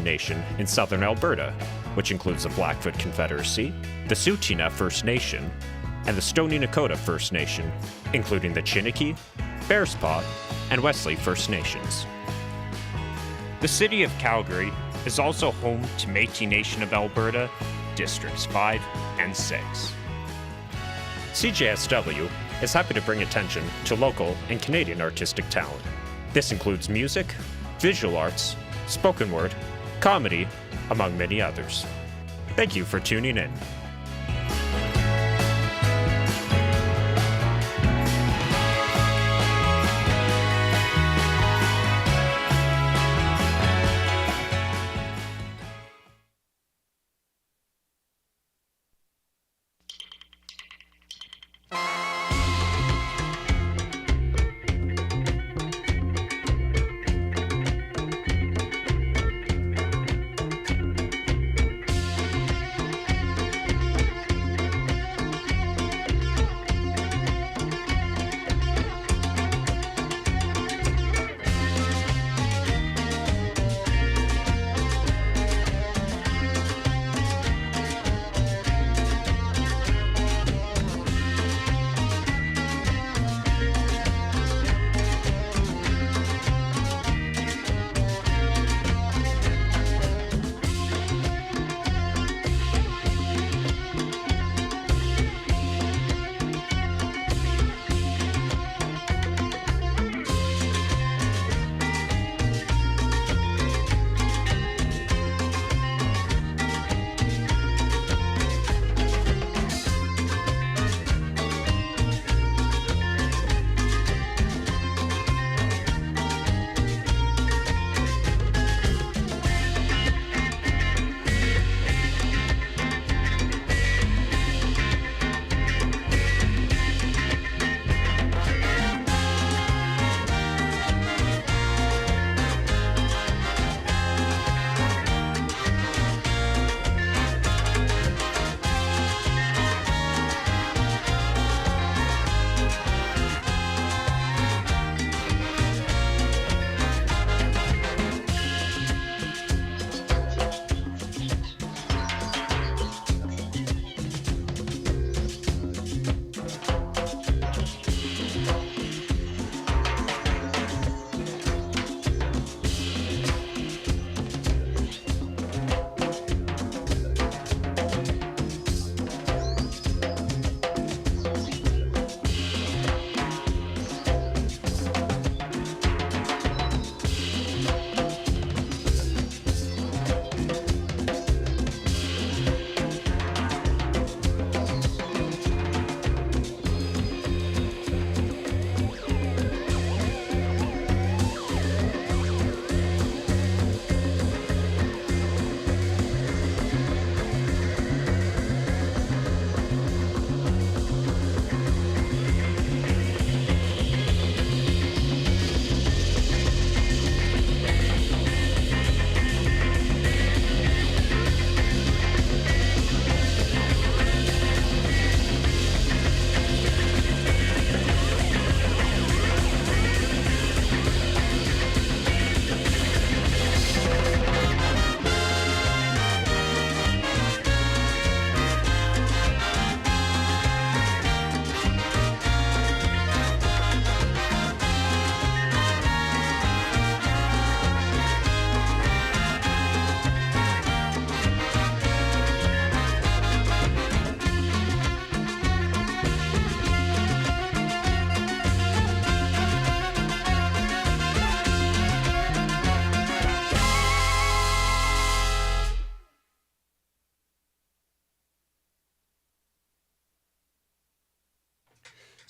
Indian Nation in southern Alberta, which includes the Blackfoot Confederacy, the Tsuut'ina First Nation, and the Stoney Nakoda First Nation, including the Chiniki, Bearspaw, and Wesley First Nations. The city of Calgary is also home to Métis Nation of Alberta, Districts 5 and 6. CJSW is happy to bring attention to local and Canadian artistic talent. This includes music, visual arts, spoken word, comedy, among many others. Thank you for tuning in.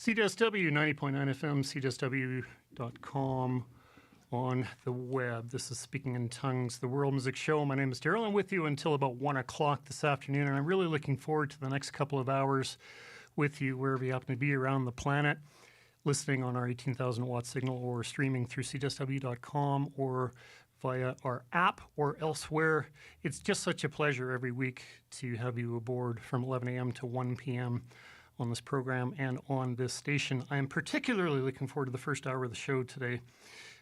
CJSW 90.9 FM, CJSW.com on the web. This is Speaking in Tongues, the World Music Show. My name is Daryl. I'm with you until about 1 o'clock this afternoon, and I'm really looking forward to the next couple of hours with you wherever you happen to be around the planet, listening on our 18,000 watt signal or streaming through CJSW.com or via our app or elsewhere. It's just such a pleasure every week to have you aboard from 11 a.m. to 1 p.m. on this program and on this station. I am particularly looking forward to the first hour of the show today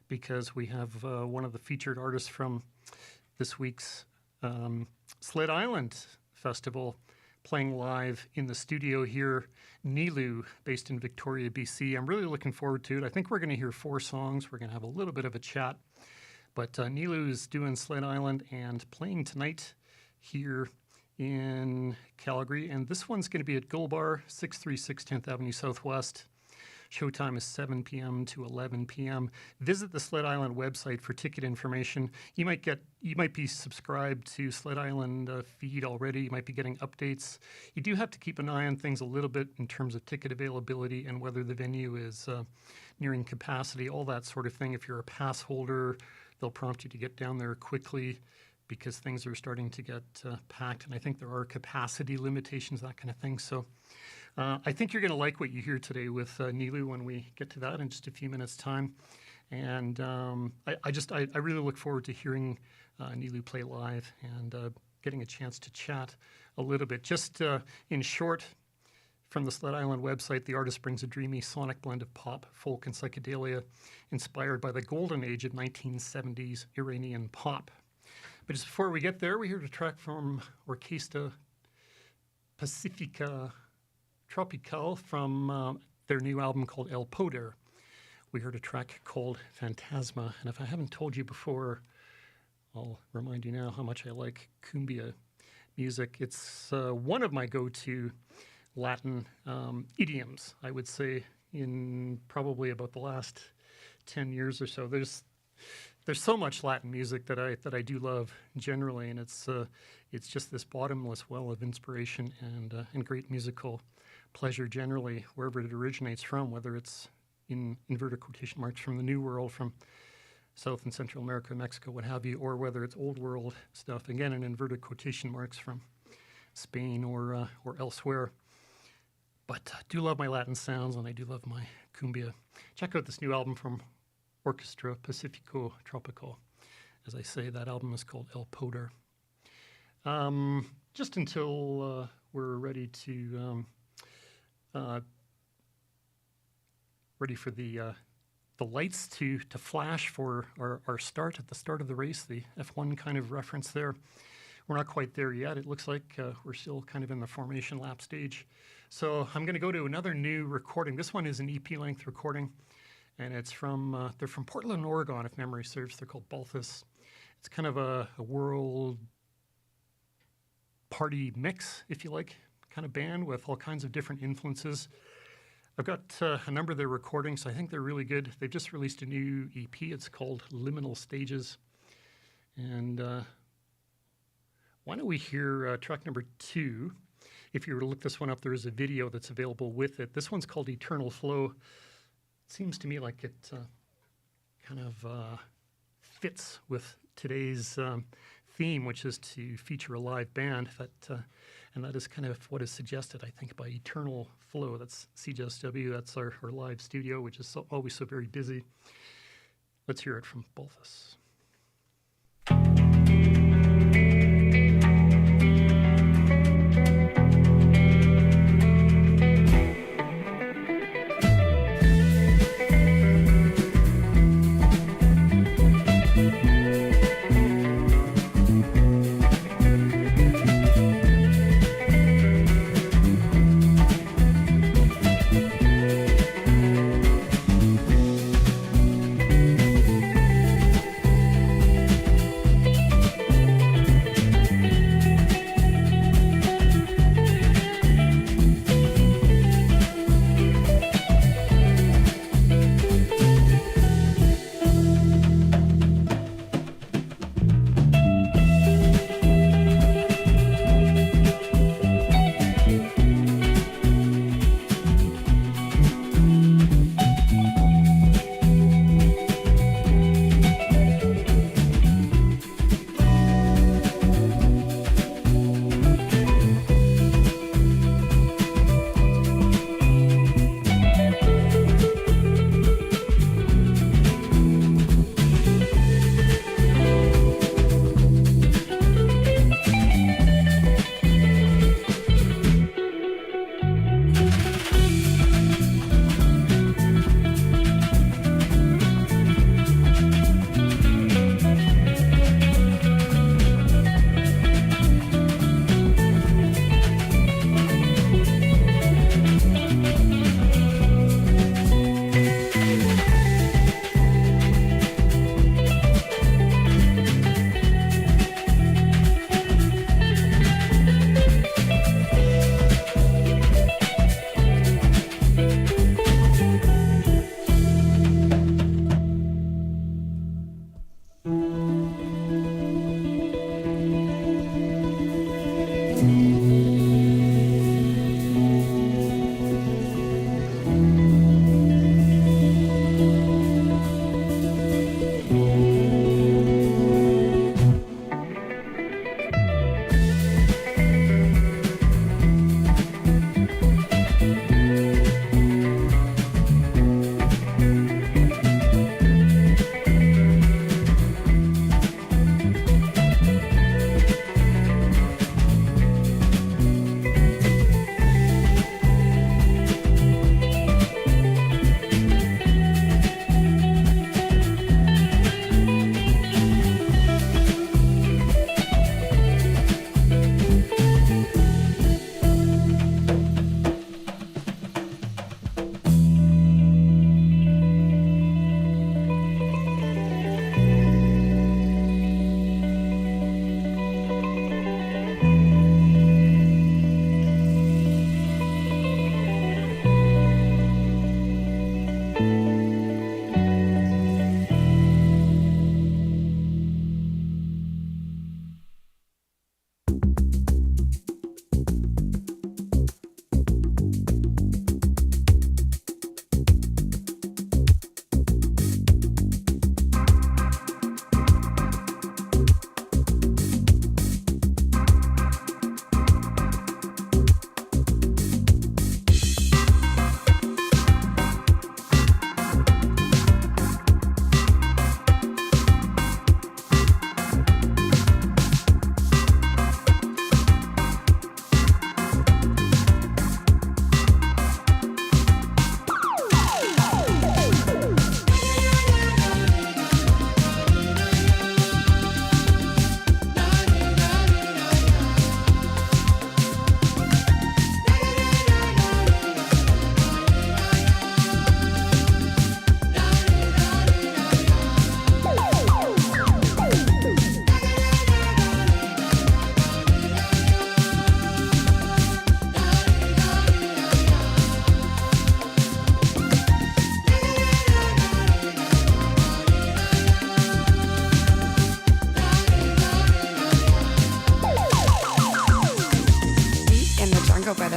because we have one of the featured artists from this week's Sled Island Festival, playing live in the studio here, Niloo, based in Victoria, BC. I'm really looking forward to it. I think we're going to hear 4 songs. We're going to have a little bit of a chat. But Niloo is doing Sled Island and playing tonight here in Calgary. And this one's going to be at Gold Bar, 636 10th Avenue Southwest. Showtime is 7 p.m. to 11 p.m. Visit the Sled Island website for ticket information. You might be subscribed to Sled Island feed already. You might be getting updates. You do have to keep an eye on things a little bit in terms of ticket availability and whether the venue is nearing capacity, all that sort of thing. If you're a pass holder, they'll prompt you to get down there quickly because things are starting to get packed. And I think there are capacity limitations, that kind of thing. So I think you're going to like what you hear today with Niloo when we get to that in just a few minutes' time. And I really look forward to hearing Niloo play live and getting a chance to chat a little bit. Just in short, from the Sled Island website, the artist brings a dreamy sonic blend of pop, folk, and psychedelia inspired by the golden age of 1970s Iranian pop. But just before we get there, we heard a track from Orquesta Pacifica Tropical from their new album called El Poder. We heard a track called Fantasma, and if I haven't told you before, I'll remind you now how much I like cumbia music. It's one of my go-to Latin idioms, I would say, in probably about the last 10 years or so. There's so much Latin music that I do love generally, and it's just this bottomless well of inspiration and great musical pleasure generally, wherever it originates from, whether it's in inverted quotation marks from the New World, from South and Central America, Mexico, what have you, or whether it's Old World stuff, again in inverted quotation marks from Spain or elsewhere. But I do love my Latin sounds, and I do love my cumbia. Check out this new album from Orquestra Pacifico Tropical. As I say, that album is called El Poder. Just until we're ready for the lights to flash for our start at the start of the race, the F1 kind of reference there. We're not quite there yet. It looks like we're still kind of in the formation lap stage. So I'm going to go to another new recording. This one is an EP-length recording, and it's from they're from Portland, Oregon, if memory serves. They're called Balthus. It's kind of a world party mix, if you like, kind of band with all kinds of different influences. I've got a number of their recordings. I think they're really good. They've just released a new EP. It's called Liminal Stages. And why don't we hear track number 2? If you were to look this one up, there is a video that's available with it. This one's called Eternal Flow. It seems to me like it kind of fits with today's theme, which is to feature a live band. And that is kind of what is suggested, I think, by Eternal Flow. That's CJSW. That's our live studio, which is always so very busy. Let's hear it from Balthus.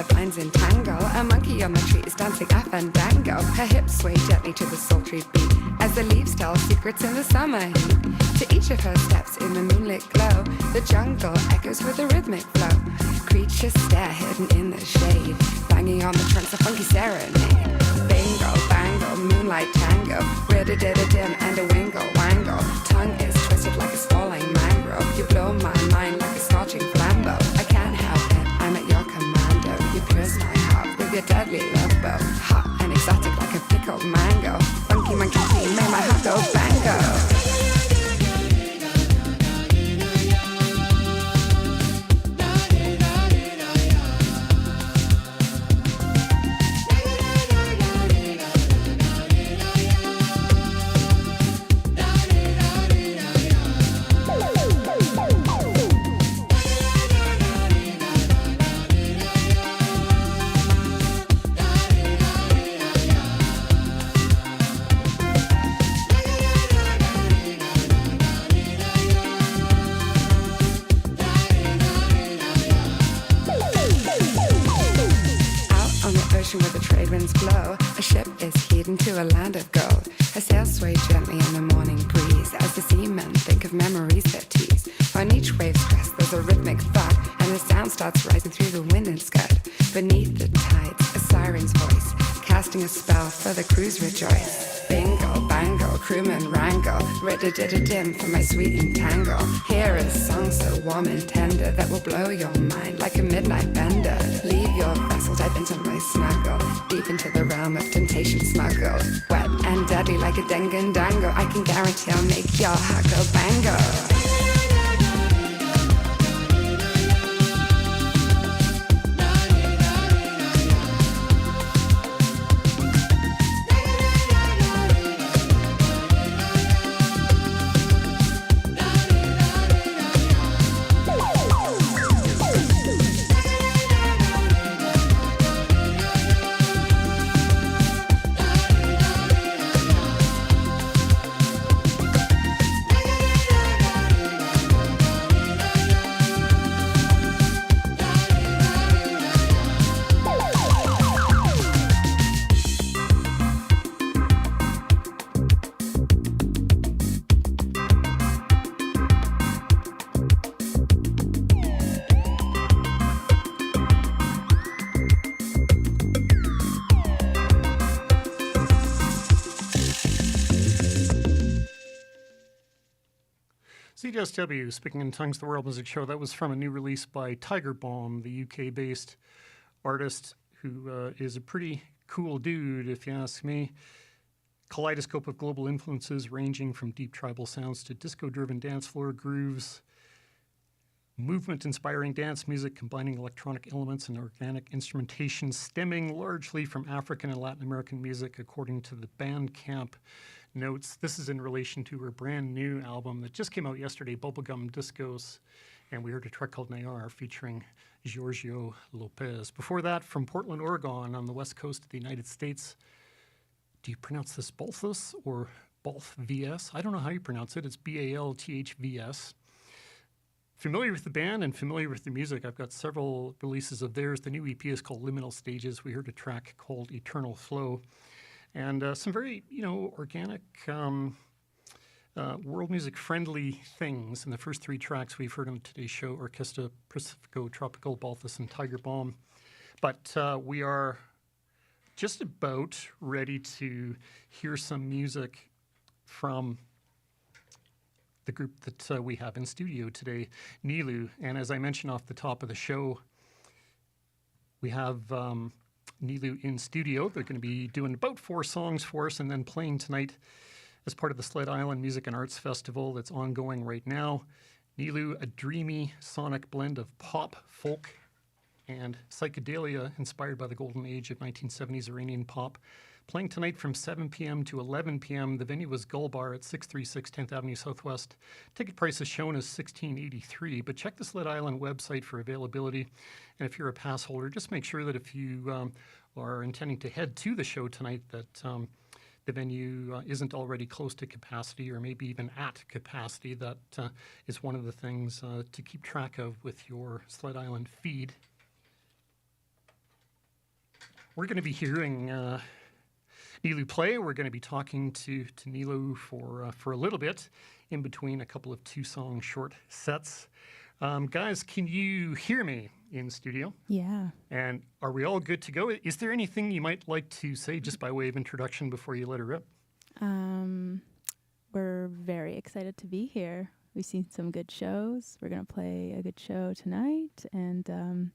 vines entangle. A monkey on the tree is dancing up and dango. Her hips sway gently to the sultry beat as the leaves tell secrets in the summer heat. To each of her steps in the moonlit glow, the jungle echoes with a rhythmic flow. Creatures stare hidden in the shade, banging on the trunks a funky serenade. Bingo, bango, moonlight tango, rid-a-did-a-dim and a wingle-wangle. Tongue is twisted like a falling mangrove. You blow my mind like a scorching flambeau. I can't help it, I'm at your commando. You pierce my heart with your deadly love bow. Hot and exotic like a pickled mango. Funky monkey tea made my heart go bango. Where the trade winds blow, a ship is heading to a land of gold. Her sails sway gently in the morning breeze as the seamen think of memories that tease. On each wave's crest there's a rhythmic thud, and the sound starts rising through the wind and scud. Beneath the tides, a siren's voice, casting a spell for the crew's rejoice. Bingo, bango, crewman wrangle, rid-a-did-a-dim for my sweet entangle. Here is a song so warm and tender that will blow your mind like a midnight bender. Leave your vessel, dive into my snuggle, deep into the realm of temptation smuggled. Wet and deadly like a dango, I can guarantee I'll make your heart go bango. CJSW, Speaking in Tongues, the World Music Show. That was from a new release by Tiger Bomb, the UK-based artist who is a pretty cool dude, if you ask me. Kaleidoscope of global influences ranging from deep tribal sounds to disco-driven dance floor grooves. Movement-inspiring dance music combining electronic elements and organic instrumentation stemming largely from African and Latin American music, according to the Bandcamp notes. This is in relation to her brand new album that just came out yesterday, Bubblegum Discos, and we heard a track called Nayar featuring Giorgio Lopez. Before that, from Portland, Oregon, on the west coast of the United States. Do you pronounce this Balthus or Balthvs? I don't know how you pronounce it. It's Balthvs. Familiar with the band and familiar with the music, I've got several releases of theirs. The new EP is called Liminal Stages. We heard a track called Eternal Flow. And some very, organic, world music friendly things. In the first three tracks we've heard on today's show, Orchestra Pacifico, Tropical, Balthus, and Tiger Bomb. But we are just about ready to hear some music from the group that we have in studio today, Niloo. And as I mentioned off the top of the show, we have Niloo in studio. They're going to be doing about 4 songs for us and then playing tonight as part of the Sled Island Music and Arts Festival that's ongoing right now. Niloo, a dreamy sonic blend of pop, folk, and psychedelia inspired by the golden age of 1970s Iranian pop. Playing tonight from 7 p.m. to 11 p.m. The venue was Gull Bar at 636 10th Avenue Southwest. Ticket price is shown as $16.83, but check the Sled Island website for availability. And if you're a pass holder, just make sure that if you are intending to head to the show tonight, that the venue isn't already close to capacity or maybe even at capacity. That is one of the things to keep track of with your Sled Island feed. We're going to be hearing Niloo play. We're going to be talking to Niloo for a little bit in between a couple of 2-song short sets. Guys, can you hear me in studio? Yeah. And are we all good to go? Is there anything you might like to say just by way of introduction before you let her rip? We're very excited to be here. We've seen some good shows. We're going to play a good show tonight. And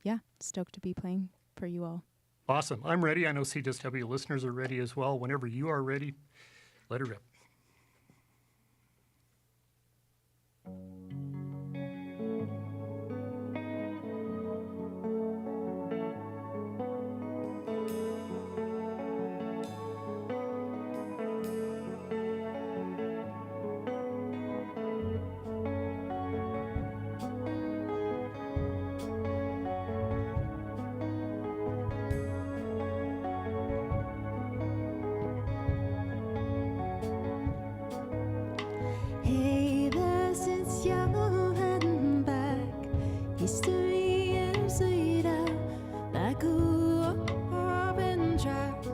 yeah, stoked to be playing for you all. Awesome. I'm ready. I know CJSW listeners are ready as well. Whenever you are ready, let her rip. Hey there, since you're heading back, history is laid out like a open track.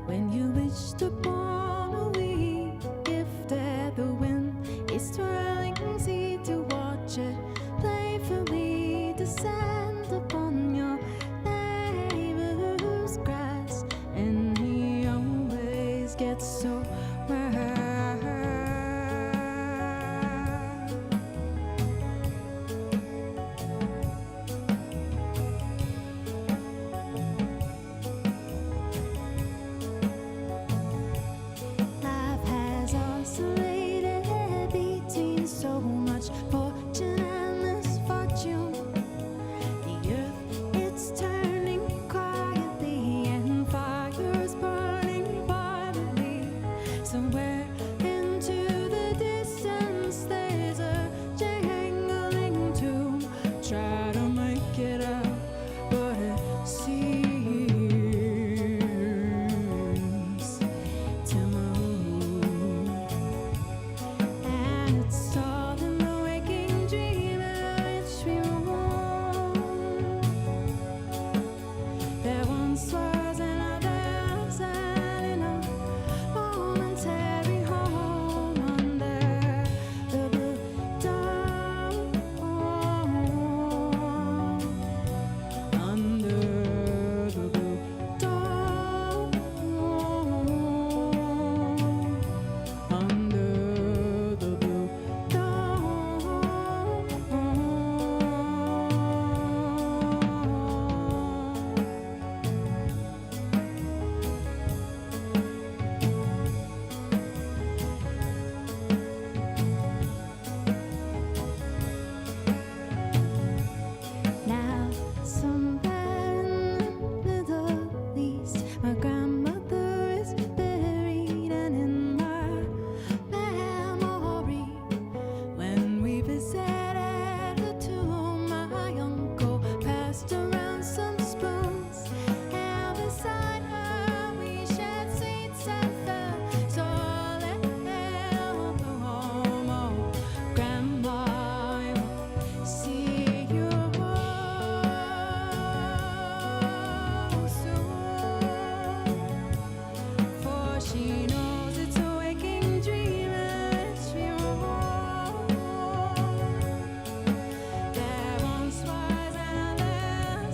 When you wish upon a week, if that the wind is twirling, see to watch it playfully descend upon your neighbor's grass, and he always gets so right. Life has oscillated between so much fortune and misfortune. The earth, it's turning quietly, and fires burning violently. Somewhere into the distance, there's a jangling tune. Try to make it out, but it seems to move. And it's all in the waking dream in which we roam. There once was another sun in a momentary home under the blue dawn. Under the blue dawn. Under the blue Now, somewhere in the Middle East, my grandmother is buried, and in my memory, when we visited her tomb, my uncle passed around some spoons, and beside her we shared sweets and felt so little home. Oh, Grandma, I will see you soon, for she knows it's a waking dream in which we roam. There once was another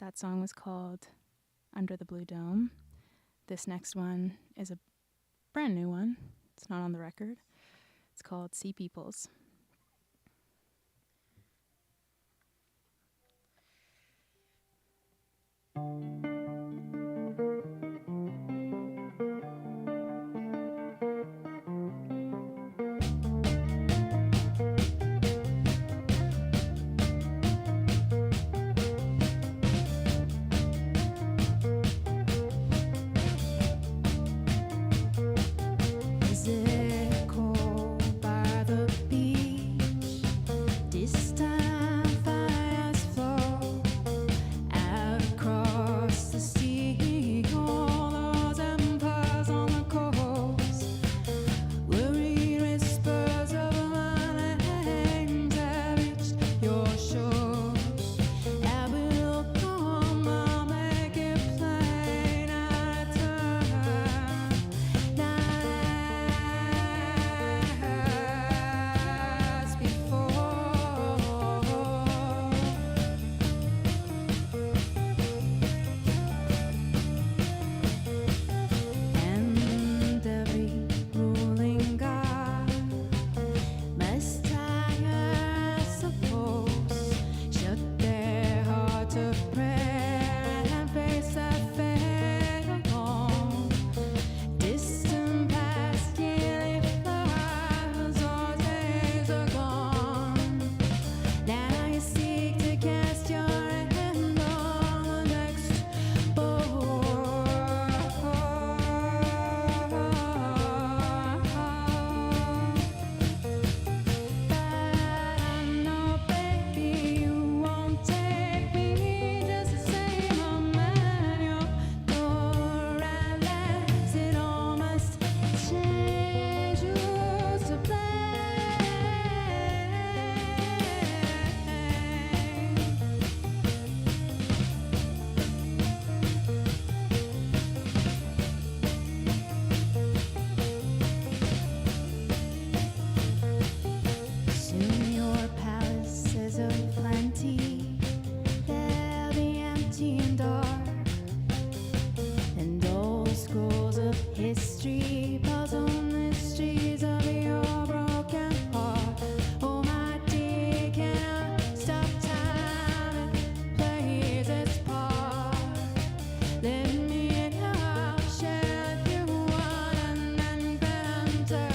That song was called Under the Blue Dome. This next one is a brand new one. It's not on the record. It's called Sea Peoples. Is it cold by the beach? Distant fires flow out across the sea. All those empires on the coast, worried whispers of lines have reached your shore. I will come, I'll make it plain. I turn. As before, and every ruling god must tire, I suppose, shut their heart of prayer and face that fate alone. Distant past yearly flowers, all days are gone. Now you seek to cast your hand on the next But I know, baby, you won't take me just the same. I'm at your door at last. It all must change. You used to play. Soon your palaces of plenty, they'll be empty and dark, and old scrolls of history puzzle mysteries of your broken heart. Oh my dear, can I stop time? It plays its part. Let me in your share if you want, and then grandeur.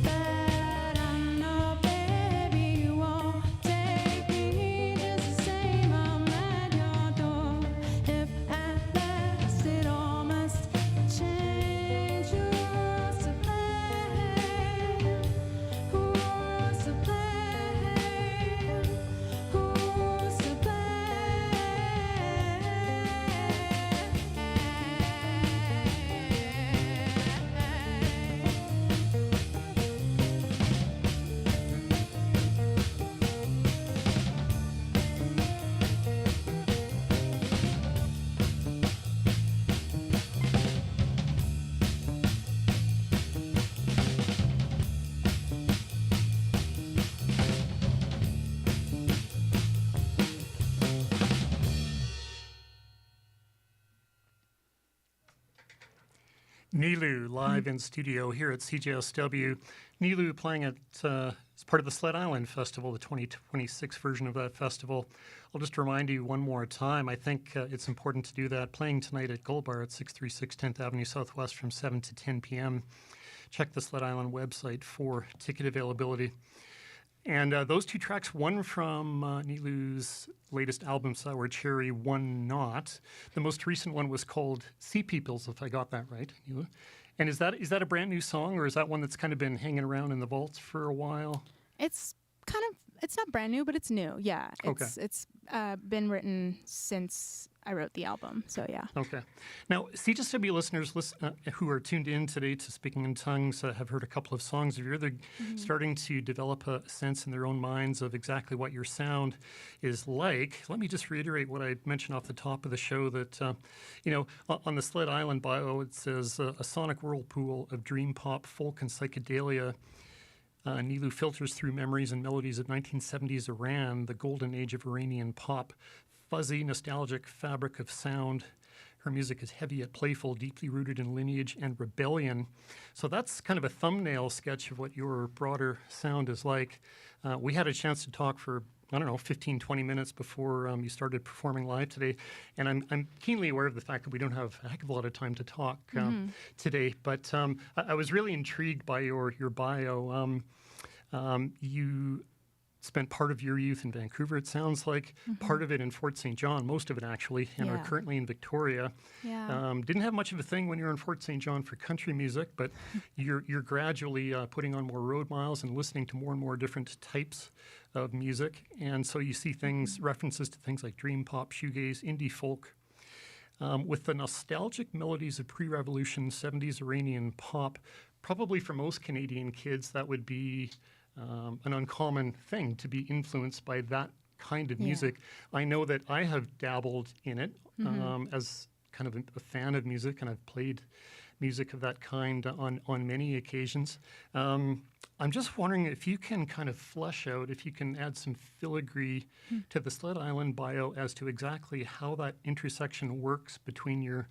But I know, baby, you won't take me just the same. I'm at your door. If at last it all must change, who wants to play? Who wants to play? Who wants to play? Niloo live in studio here at CJSW. Niloo playing at as part of the Sled Island Festival, the 2026 version of that festival. I'll just remind you one more time, I think it's important to do that. Playing tonight at Gold Bar at 636 10th Avenue Southwest from 7 to 10 p.m. Check the Sled Island website for ticket availability. And those two tracks, one from Niloo's latest album, Sour Cherry, one not. The most recent one was called Sea Peoples, if I got that right, Niloo. And is that a brand new song, or is that one that's kind of been hanging around in the vaults for a while? It's not brand new, but it's new. Yeah. It's been written since I wrote the album. So yeah. Okay. Now, CJSW listeners who are tuned in today to Speaking in Tongues have heard a couple of songs of yours. They're starting to develop a sense in their own minds of exactly what your sound is like. Let me just reiterate what I mentioned off the top of the show that, on the Sled Island bio, it says a sonic whirlpool of dream pop, folk, and psychedelia. Niloo filters through memories and melodies of 1970s Iran, the golden age of Iranian pop. Fuzzy, nostalgic fabric of sound. Her music is heavy yet playful, deeply rooted in lineage and rebellion. So that's kind of a thumbnail sketch of what your broader sound is like. We had a chance to talk for, 15, 20 minutes before you started performing live today. And I'm keenly aware of the fact that we don't have a heck of a lot of time to talk today. But I was really intrigued by your bio. You spent part of your youth in Vancouver, it sounds like, part of it in Fort St. John, most of it actually, and are currently in Victoria. Yeah. Didn't have much of a thing when you were in Fort St. John for country music, but you're gradually putting on more road miles and listening to more and more different types of music. And so you see things, references to things like dream pop, shoegaze, indie folk. With the nostalgic melodies of pre-revolution 70s Iranian pop, probably for most Canadian kids, that would be an uncommon thing to be influenced by that kind of music. I know that I have dabbled in it as kind of a fan of music, and I've played music of that kind on many occasions. I'm just wondering if you can kind of flesh out, if you can add some filigree to the Sled Island bio as to exactly how that intersection works between your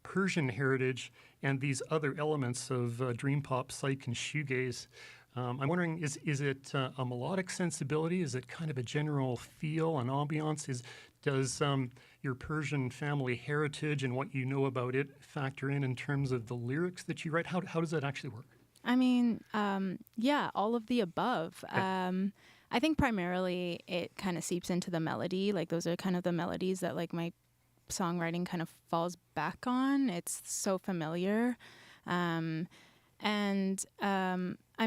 Persian heritage and these other elements of dream pop, psych, and shoegaze. I'm wondering, is it a melodic sensibility? Is it kind of a general feel, an ambiance? Does your Persian family heritage and what you know about it factor in terms of the lyrics that you write? How does that actually work? I mean, all of the above. Okay. I think primarily it kind of seeps into the melody. Like those are kind of the melodies that like my songwriting kind of falls back on. It's so familiar. I'm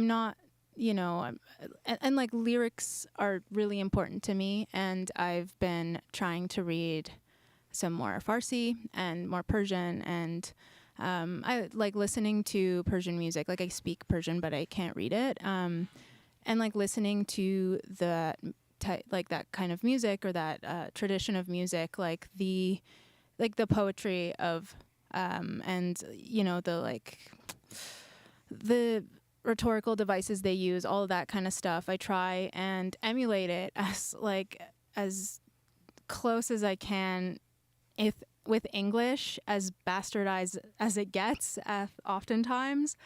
not, and like lyrics are really important to me. And I've been trying to read some more Farsi and more Persian, and I like listening to Persian music. Like I speak Persian, but I can't read it. And like listening to the like that kind of music or that tradition of music, like the poetry of and the rhetorical devices they use, all of that kind of stuff. I try and emulate it as close as I can, if with English, as bastardized as it gets, oftentimes.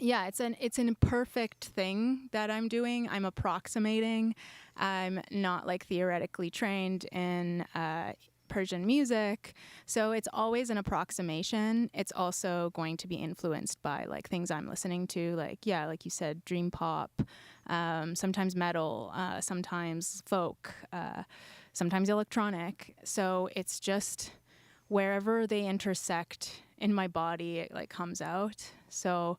It's an imperfect thing that I'm doing. I'm approximating. I'm not like theoretically trained in Persian music, so it's always an approximation. It's also going to be influenced by like things I'm listening to, like you said, dream pop, sometimes metal, sometimes folk, sometimes electronic. So it's just wherever they intersect in my body, it like comes out. So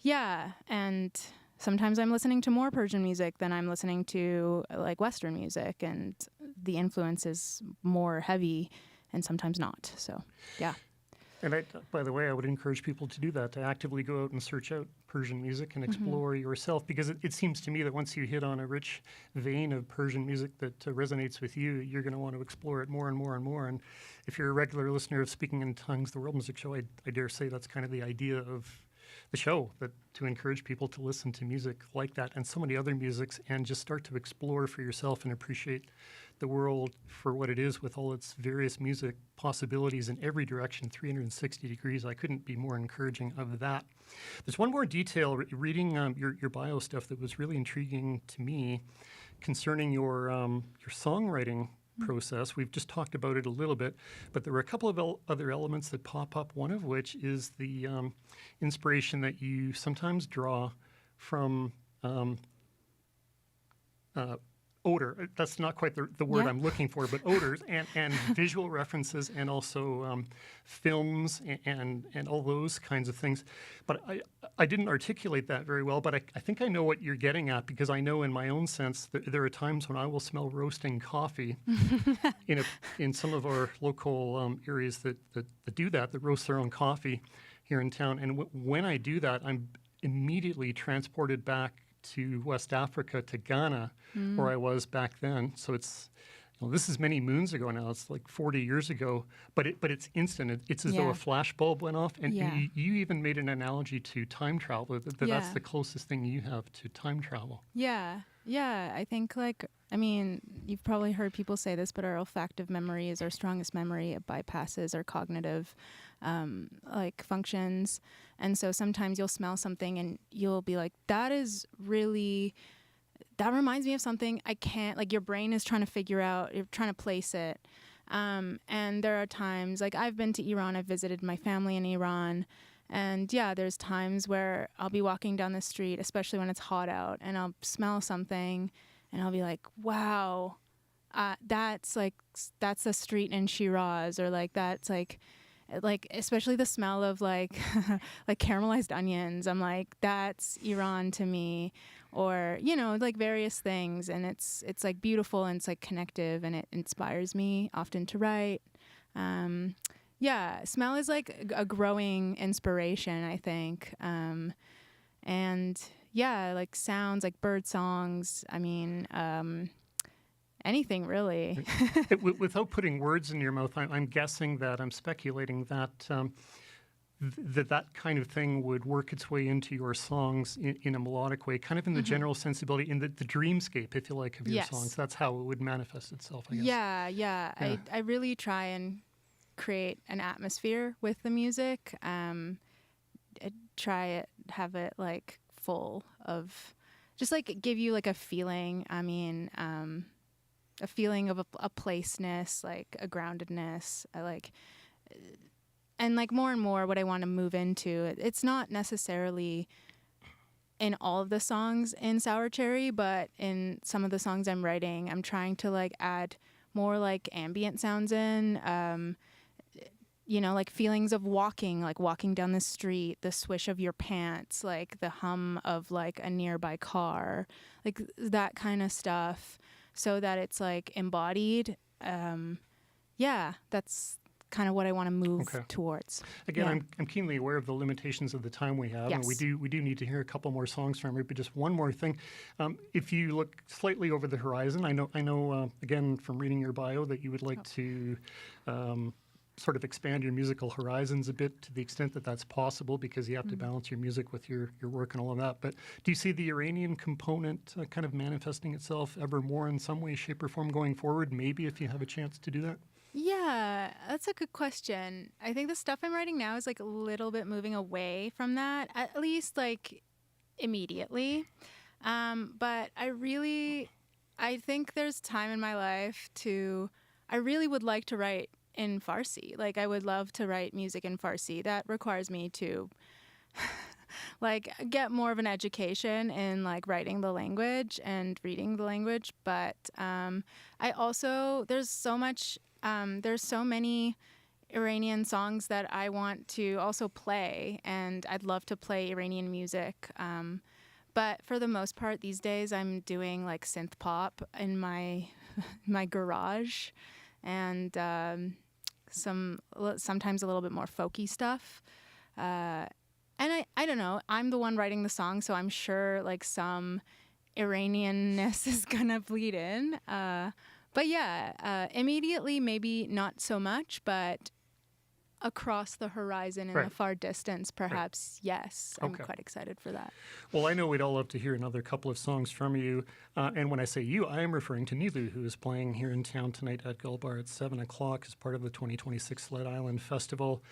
and sometimes I'm listening to more Persian music than I'm listening to like Western music, and the influence is more heavy and sometimes not. So, yeah. And by the way, I would encourage people to do that, to actively go out and search out Persian music and explore yourself, because it seems to me that once you hit on a rich vein of Persian music that resonates with you, you're going to want to explore it more and more and more. And if you're a regular listener of Speaking in Tongues, the World Music Show, I dare say that's kind of the idea of the show, that to encourage people to listen to music like that and so many other musics, and just start to explore for yourself and appreciate the world for what it is, with all its various music possibilities in every direction, 360 degrees. I couldn't be more encouraging of that. There's one more detail, reading your bio stuff, that was really intriguing to me concerning your songwriting process. We've just talked about it a little bit, but there were a couple of other elements that pop up, one of which is the inspiration that you sometimes draw from odor. That's not quite the word I'm looking for, but odors and visual references, and also films and all those kinds of things. But I didn't articulate that very well, but I think I know what you're getting at, because I know in my own sense that there are times when I will smell roasting coffee in some of our local areas that do that roast their own coffee here in town. And when I do that, I'm immediately transported back to West Africa, to Ghana, where I was back then. So it's well, this is many moons ago now. It's like 40 years ago, but it's instant. It's as though Yeah. a flash bulb went off. And, Yeah. and you even made an analogy to time travel. That's Yeah. the closest thing you have to time travel. Yeah. Yeah. I think, like, I mean, you've probably heard people say this, but our olfactive memory is our strongest memory. It bypasses our cognitive, like, functions. And so sometimes you'll smell something and you'll be like, that reminds me of something. I can't, like, your brain is trying to figure out, you're trying to place it. And there are times, like, I've been to Iran, I've visited my family in Iran. And yeah, there's times where I'll be walking down the street, especially when it's hot out, and I'll smell something and I'll be like, wow, that's the street in Shiraz, or like, that's like, especially the smell of like like caramelized onions. I'm like, that's Iran to me. Or, you know, like various things. And it's like beautiful, and it's like connective, and it inspires me often to write. Yeah, smell is like a growing inspiration, I think. And yeah, like sounds, like bird songs. I mean, anything really. Without putting words in your mouth, I'm guessing that, I'm speculating that that kind of thing would work its way into your songs in a melodic way, kind of in the general sensibility, in the dreamscape, if you like, of your Yes. songs. That's how it would manifest itself, I guess. Yeah. I really try and create an atmosphere with the music. I have it like full of, just like give you like a feeling. I mean, a feeling of a placeness, like a groundedness. And like more and more what I want to move into, it's not necessarily in all of the songs in Sour Cherry, but in some of the songs I'm writing, I'm trying to like add more like ambient sounds in, you know, like feelings of walking, like walking down the street, the swish of your pants, like the hum of like a nearby car, like that kind of stuff, so that it's like embodied. Yeah, that's kind of what I want to move towards. Again, Yeah. I'm keenly aware of the limitations of the time we have, and Yes. we do need to hear a couple more songs from you. But just one more thing, if you look slightly over the horizon, I know again from reading your bio that you would like to sort of expand your musical horizons a bit, to the extent that that's possible, because you have to balance your music with your work and all of that. But do you see the Iranian component kind of manifesting itself ever more in some way, shape, or form going forward? Maybe if you have a chance to do that. Yeah, that's a good question. I think the stuff I'm writing now is like a little bit moving away from that, at least like immediately. But I think there's time in my life I really would like to write in Farsi. Like, I would love to write music in Farsi. That requires me to like get more of an education in like writing the language and reading the language. But I also, there's so many Iranian songs that I want to also play, and I'd love to play Iranian music. But for the most part these days, I'm doing like synth pop in my garage, and sometimes a little bit more folky stuff. And I don't know, I'm the one writing the song, so I'm sure like some Iranianness is gonna bleed in. But yeah, immediately maybe not so much, but across the horizon in the far distance, perhaps, yes. I'm quite excited for that. Well, I know we'd all love to hear another couple of songs from you. And when I say you, I am referring to Niloo, who is playing here in town tonight at Gull Bar at 7 o'clock as part of the 2026 Sled Island Festival.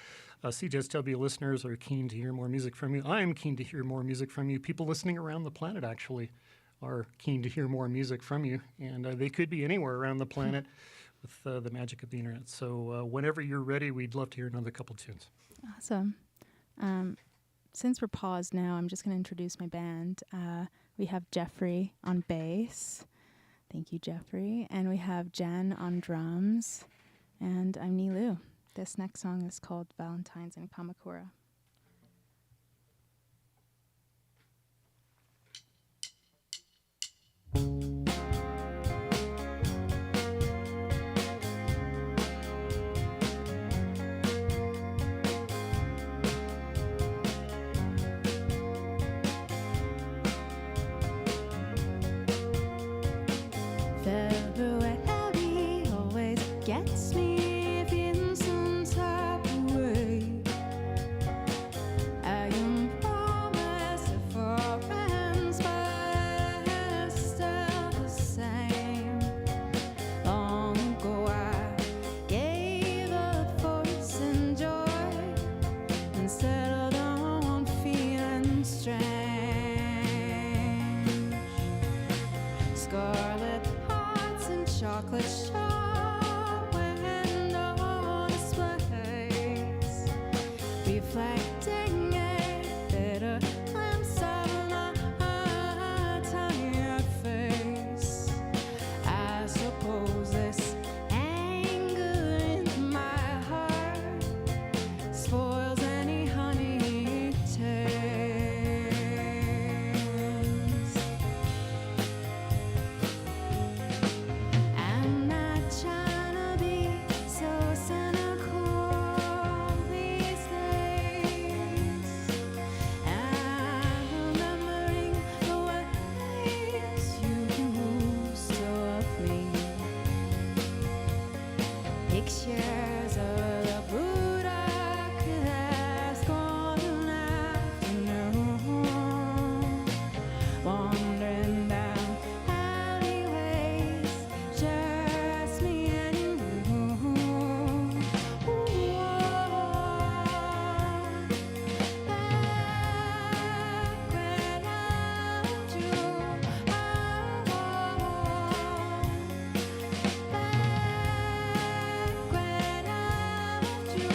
CJSW listeners are keen to hear more music from you. I am keen to hear more music from you. People listening around the planet, actually, are keen to hear more music from you. And they could be anywhere around the planet with the magic of the internet. So whenever you're ready, we'd love to hear another couple tunes. Awesome. Since we're paused now, I'm just going to introduce my band. We have Jeffrey on bass. Thank you, Jeffrey. And we have Jen on drums. And I'm Niloo. This next song is called Valentine's in Kamakura. February like, dang it, better glimpse of a tired face. I suppose this anger in my heart spoils any honey taste. I'm not trying to be so cynical these days. I'm remembering the ways you used to love me. Pictures of the Buddha could last all an afternoon, wandering down alleyways, just me and you. Back when I loved you, back when I loved you.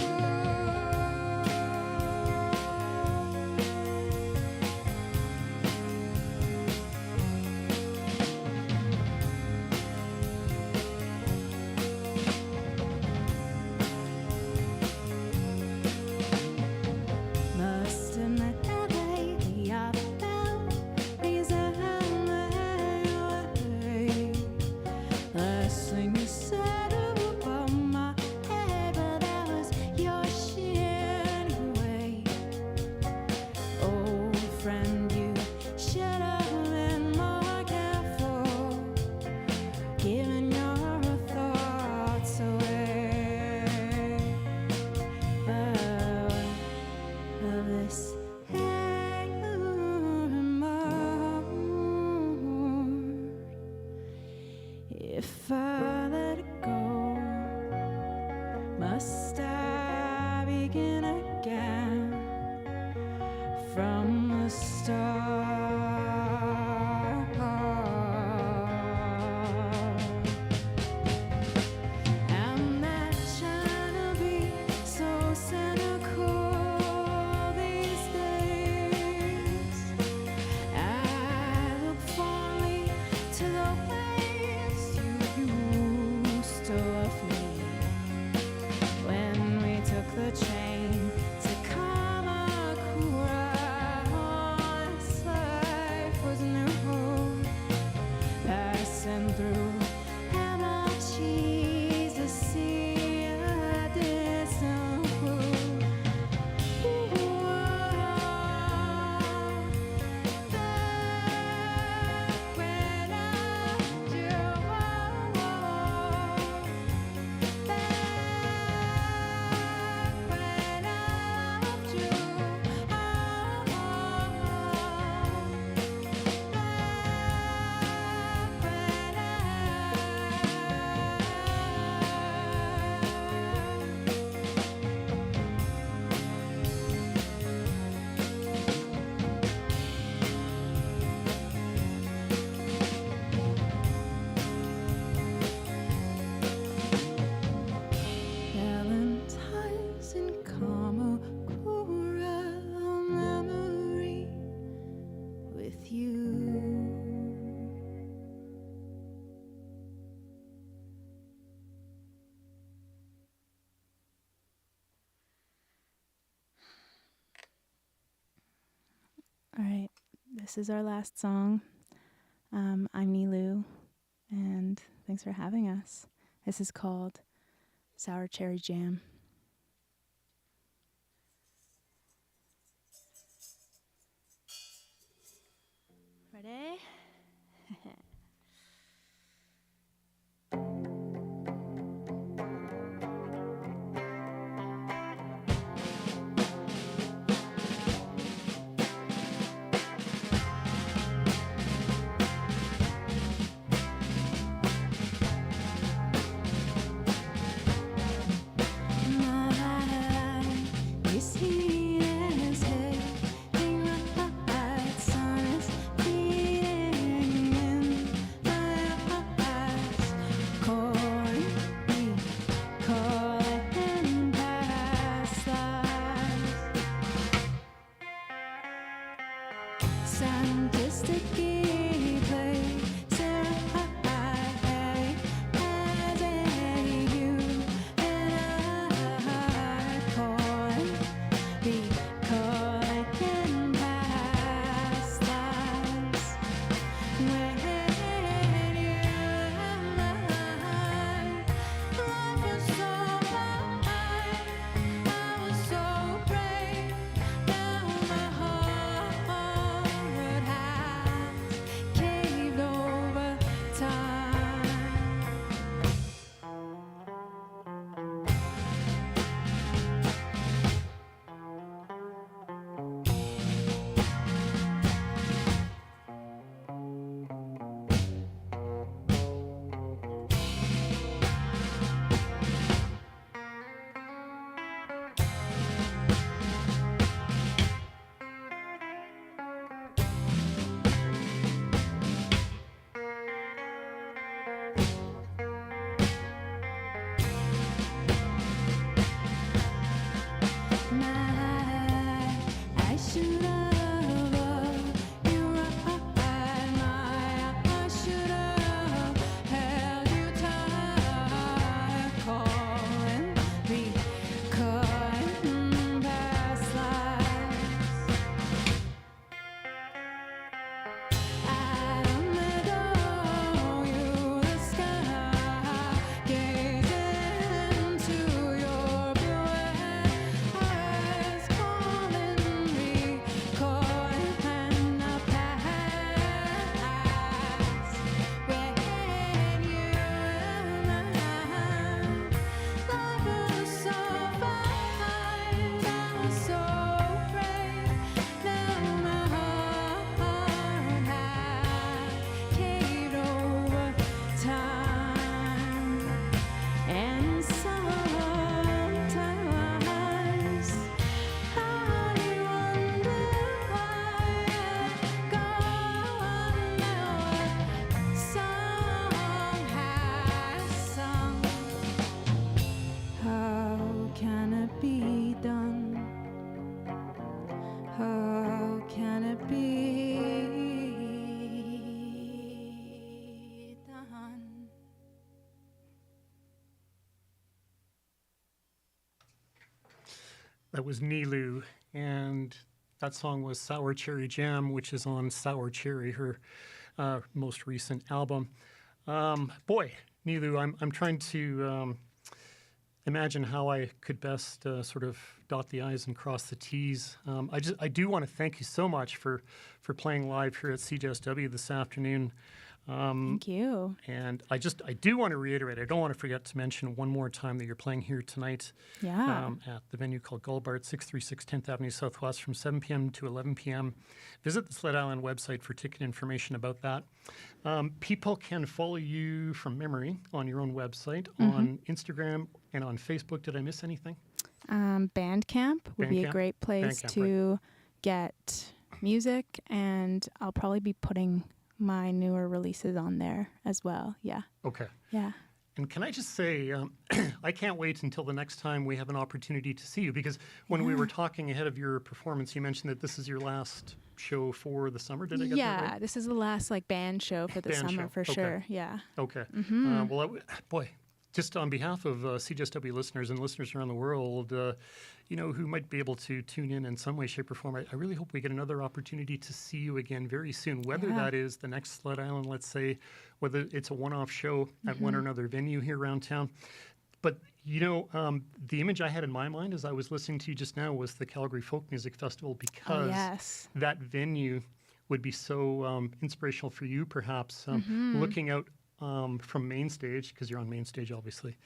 Must admit that lately I felt resentment. Last thing you said above my head, but that was your shit anyway. Old friend, you should have been more careful, giving your thoughts away. But of this anger and more, if I let it go, must I begin again from the start? I'm not trying to be so cynical these days. I look fondly to the ways you used to love me. When we took the train to Kamakura, this life was new. Passing through Hamachi to see a distant food. Back when I loved you, back when I loved you, Valentine's in Kamakura, a memory with you. All right, this is our last song. I'm Niloo, and thanks for having us. This is called Sour Cherry Jam. Ready? Sun is beating in That was Niloo, and that song was Sour Cherry Jam, which is on Sour Cherry, her most recent album. Boy, Niloo, I'm trying to imagine how I could best sort of dot the I's and cross the T's. I do want to thank you so much for playing live here at CJSW this afternoon. Thank you. And I do want to reiterate, I don't want to forget to mention one more time that you're playing here tonight at the venue called Goldbart, 636 10th Avenue Southwest from 7 p.m. to 11 p.m. Visit the Sled Island website for ticket information about that. People can follow you from memory on your own website, on Instagram and on Facebook. Did I miss anything? Bandcamp would be a Bandcamp? great place Bandcamp, to get music, and I'll probably be putting my newer releases on there as well. Yeah. Okay. Yeah. And can I just say, I can't wait until the next time we have an opportunity to see you, because when we were talking ahead of your performance, you mentioned that this is your last show for the summer. Did I get that right? This is the last band show for the Band summer show. for Okay. sure. Yeah. Okay. Boy, just on behalf of CJSW listeners and listeners around the world, who might be able to tune in some way, shape, or form, I really hope we get another opportunity to see you again very soon, whether that is the next Sled Island, let's say, whether it's a one-off show at one or another venue here around town. But, the image I had in my mind as I was listening to you just now was the Calgary Folk Music Festival, because that venue would be so inspirational for you, perhaps, looking out from main stage, because you're on main stage, obviously,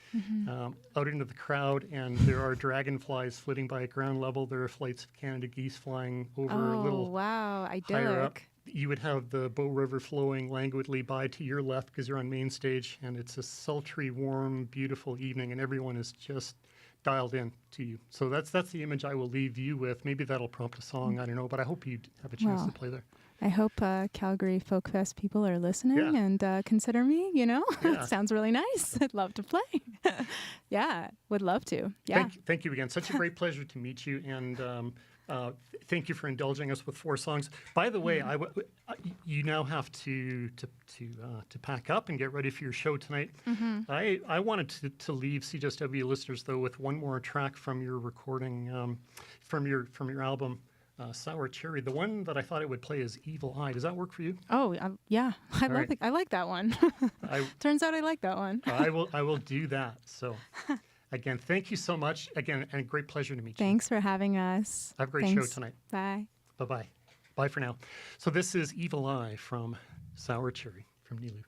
out into the crowd, and there are dragonflies flitting by at ground level. There are flights of Canada geese flying over a little higher up. You would have the Bow River flowing languidly by to your left because you're on main stage, and it's a sultry, warm, beautiful evening, and everyone is just dialed in to you. So that's the image I will leave you with. Maybe that'll prompt a song, I don't know, but I hope you have a chance to play there. I hope Calgary Folk Fest people are listening and consider me, It sounds really nice. I'd love to play. Yeah, would love to. Yeah. Thank you again. Such a great pleasure to meet you. And Thank you for indulging us with 4 songs. By the way, you now have to pack up and get ready for your show tonight. I wanted to leave CJSW listeners though with one more track from your recording, from your album. Sour Cherry. The one that I thought it would play is Evil Eye. Does that work for you? Oh, yeah. right. I like that one. Turns out I like that one. I will do that. So, again, thank you so much. Again, and a great pleasure to meet you. Thanks for having us. Have a great show tonight. Bye. Bye-bye. Bye for now. So this is Evil Eye from Sour Cherry from Niloo.